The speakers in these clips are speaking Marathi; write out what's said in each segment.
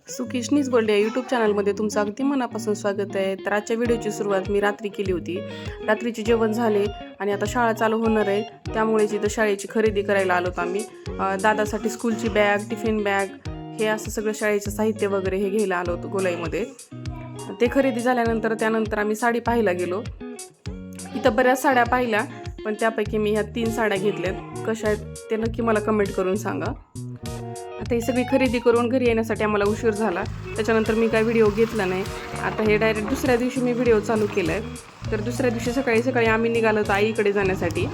सुखिशनीच बोलले यूट्यूब चॅनलमध्ये तुमचं अगदी मनापासून स्वागत आहे. तर आजच्या व्हिडिओची सुरुवात मी रात्री केली होती. रात्रीचे जेवण झाले आणि आता शाळा चालू होणार आहे, त्यामुळे इथं शाळेची खरेदी करायला आलो होतो आम्ही. दादासाठी स्कूलची बॅग, टिफिन बॅग, हे असं सगळं शाळेचं साहित्य वगैरे हे घ्यायला आलो होतो गोलाईमध्ये. ते खरेदी झाल्यानंतर त्यानंतर आम्ही साडी पाहायला गेलो. इथं बऱ्याच साड्या पाहिल्या, पण त्यापैकी मी ह्या 3 साड्या घेतल्यात. कशा आहेत ते नक्की मला कमेंट करून सांगा. आता ही सगळी खरेदी करून घरी येण्यासाठी आम्हाला उशीर झाला, त्याच्यानंतर मी काय व्हिडिओ घेतला नाही. आता हे डायरेक्ट दुसऱ्या दिवशी मी व्हिडिओ चालू केला आहे. तर दुसऱ्या दिवशी सकाळी आम्ही निघालो होतो आईकडे जाण्यासाठी.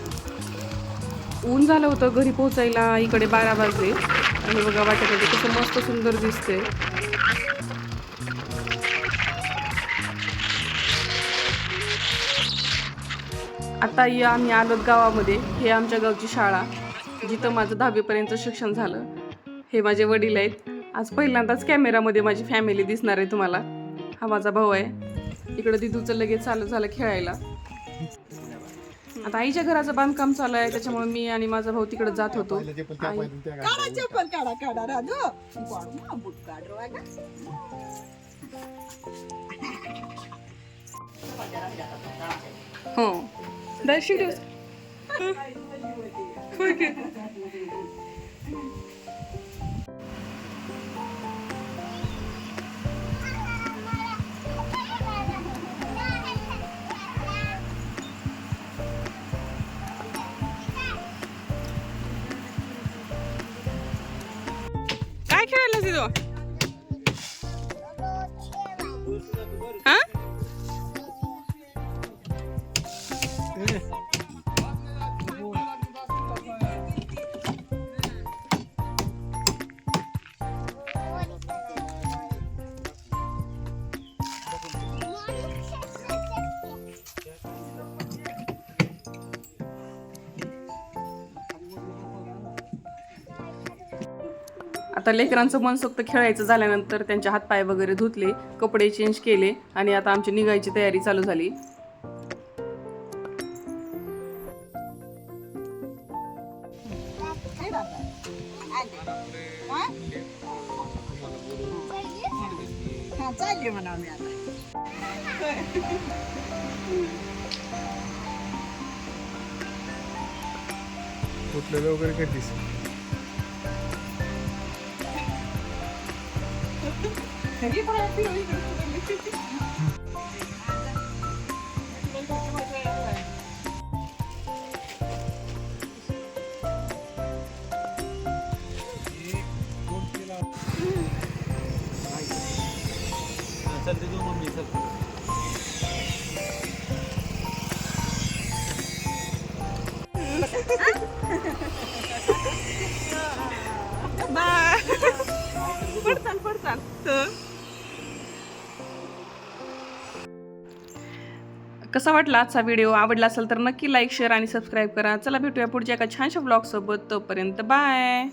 ऊन झालं होतं, घरी पोहोचायला आईकडे 12 वाजले. आणि बघा वाटेमध्ये कसं मस्त सुंदर दिसते. आता आम्ही आलो गावामध्ये. हे आमच्या गावची शाळा, जिथं माझं 10वी पर्यंत शिक्षण झालं. हे माझे वडील आहेत. आज पहिल्यांदाच कॅमेरामध्ये माझी फॅमिली दिसणार आहे तुम्हाला. हा माझा भाऊ आहे. इकडं दिदूचं लगेच चालू झालं खेळायला. आता आईच्या घराचं बांधकाम चालू आहे, त्याच्यामुळे मी आणि माझा भाऊ तिकडे जात होतो. हो दर्शिक काय खेळायला तिथं? हा आता लेकरांचं मनसोक्त खेळायचं झाल्यानंतर त्यांचे हातपाय वगैरे धुतले, कपडे चेंज केले आणि आता आमची निघायची तयारी चालू झाली. कुठलं वगैरे करतीस? पडताल. कसा वाटला आजचा व्हिडिओ? आवडला असेल तर नक्की लाईक, शेअर आणि सबस्क्राईब करा. चला भेटूया पुढच्या एका छानशा ब्लॉग सोबत. तोपर्यंत बाय.